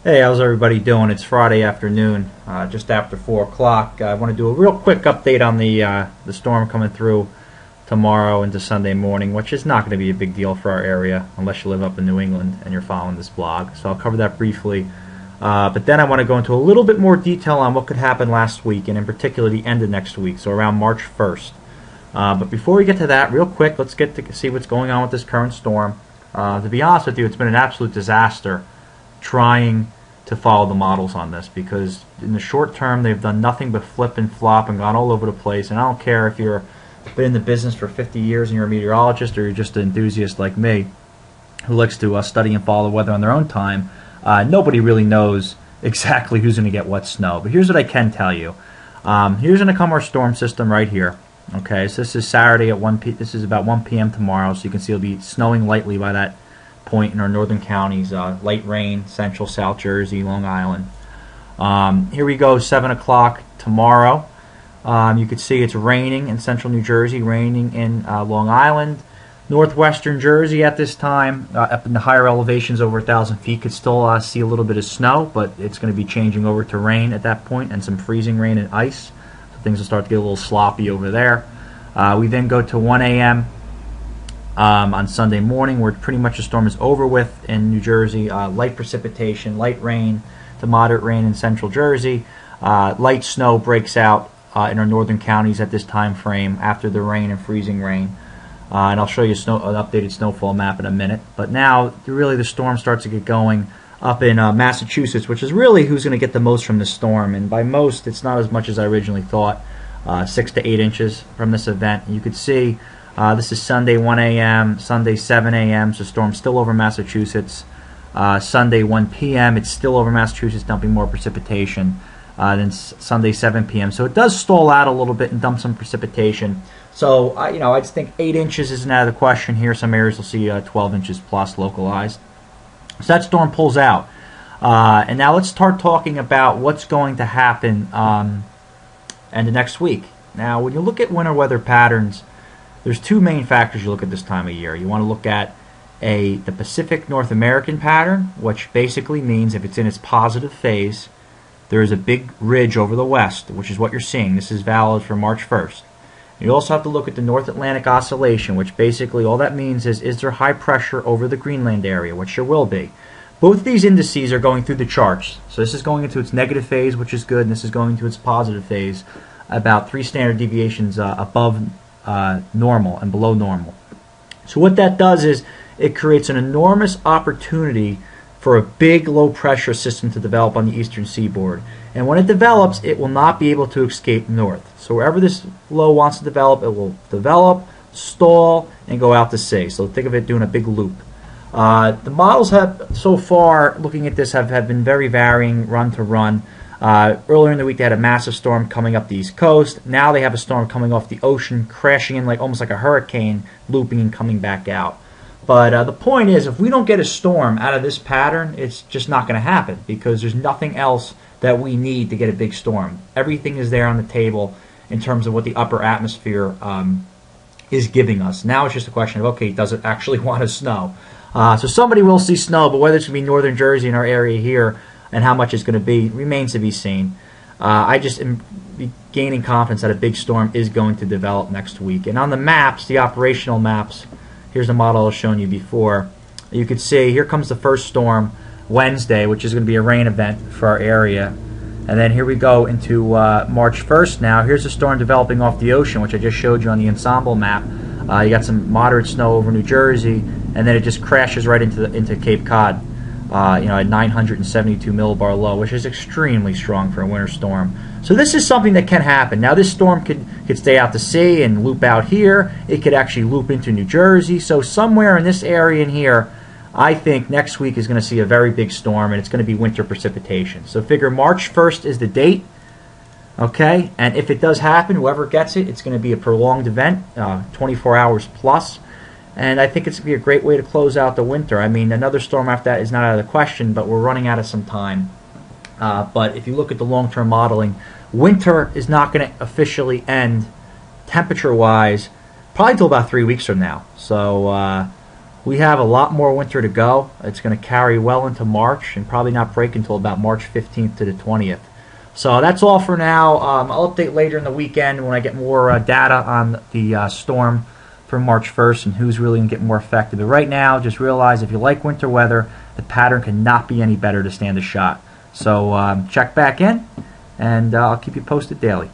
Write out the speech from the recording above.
Hey, how's everybody doing? It's Friday afternoon, just after 4 o'clock. I want to do a real quick update on the storm coming through tomorrow into Sunday morning, which is not going to be a big deal for our area unless you live up in New England and you're following this blog. So I'll cover that briefly. But then I want to go into a little bit more detail on what could happen last week, and in particular the end of next week, so around March 1st. But before we get to that, real quick, let's get to see what's going on with this current storm. To be honest with you, it's been an absolute disaster trying to follow the models on this, because in the short term they've done nothing but flip and flop and gone all over the place. And I don't care if you've been in the business for 50 years and you're a meteorologist, or you're just an enthusiast like me who likes to study and follow the weather on their own time. Nobody really knows exactly who's going to get what snow. But here's what I can tell you. Here's going to come our storm system right here. Okay, so this is Saturday at 1 p. This is about 1 p.m. tomorrow, so you can see it'll be snowing lightly by that point in our northern counties. Light rain, central, South Jersey, Long Island. Here we go, 7 o'clock tomorrow. You can see it's raining in central New Jersey, raining in Long Island. Northwestern Jersey at this time, up in the higher elevations over 1,000 feet, could still see a little bit of snow, but it's going to be changing over to rain at that point, and some freezing rain and ice. So things will start to get a little sloppy over there. We then go to 1 a.m. On Sunday morning, where pretty much the storm is over with in New Jersey. Light precipitation, light rain to moderate rain in central Jersey. Light snow breaks out in our northern counties at this time frame after the rain and freezing rain. And I'll show you an updated snowfall map in a minute. But now, really, the storm starts to get going up in Massachusetts, which is really who's going to get the most from this storm. And by most, it's not as much as I originally thought. 6 to 8 inches from this event. And you could see this is Sunday 1 a.m., Sunday 7 a.m., so storm's still over Massachusetts. Sunday 1 p.m., it's still over Massachusetts, dumping more precipitation. Then Sunday 7 p.m. So it does stall out a little bit and dump some precipitation. So, I just think 8 inches isn't out of the question here. Some areas will see 12 inches plus localized. So that storm pulls out. And now let's start talking about what's going to happen and the next week. Now, when you look at winter weather patterns, there's two main factors you look at this time of year. You want to look at the Pacific North American pattern, which basically means if it's in its positive phase, there is a big ridge over the west, which is what you're seeing. This is valid for March 1st. You also have to look at the North Atlantic Oscillation, which basically all that means is there high pressure over the Greenland area, which there will be. Both of these indices are going through the charts. So this is going into its negative phase, which is good, and this is going into its positive phase, about 3 standard deviations above normal and below normal. So what that does is it creates an enormous opportunity for a big low pressure system to develop on the eastern seaboard. And when it develops, it will not be able to escape north. So wherever this low wants to develop, it will develop, stall, and go out to sea. So think of it doing a big loop. The models have, so far, looking at this, have been very varying run to run. Earlier in the week they had a massive storm coming up the east coast. Now they have a storm coming off the ocean, crashing in almost like a hurricane, looping and coming back out. But the point is, if we don't get a storm out of this pattern, it's just not going to happen, because there's nothing else that we need to get a big storm. Everything is there on the table in terms of what the upper atmosphere is giving us. Now it's just a question of, okay, does it actually want to snow? So somebody will see snow, but whether it's going to be northern Jersey in our area here and how much it's going to be remains to be seen. I just am gaining confidence that a big storm is going to develop next week. And on the maps, the operational maps, here's the model I was showing you before. You could see here comes the first storm Wednesday, which is going to be a rain event for our area. And then here we go into March 1st now. Here's a storm developing off the ocean, which I just showed you on the ensemble map. You got some moderate snow over New Jersey, and then it just crashes right into Cape Cod. At 972 millibar low, which is extremely strong for a winter storm. So this is something that can happen. Now this storm could stay out to sea and loop out here. It could actually loop into New Jersey. So somewhere in this area in here, I think next week is going to see a very big storm, and it's going to be winter precipitation. So figure March 1st is the date. Okay, and if it does happen, whoever gets it, it's going to be a prolonged event, 24 hours plus. And I think it's going to be a great way to close out the winter. I mean, another storm after that is not out of the question, but we're running out of some time. But if you look at the long-term modeling, winter is not going to officially end temperature-wise probably until about 3 weeks from now. So We have a lot more winter to go. It's going to carry well into March and probably not break until about March 15th to the 20th. So that's all for now. I'll update later in the weekend when I get more data on the storm for March 1st and who's really going to get more affected. But right now, just realize if you like winter weather, the pattern cannot be any better to stand a shot. So check back in, and I'll keep you posted daily.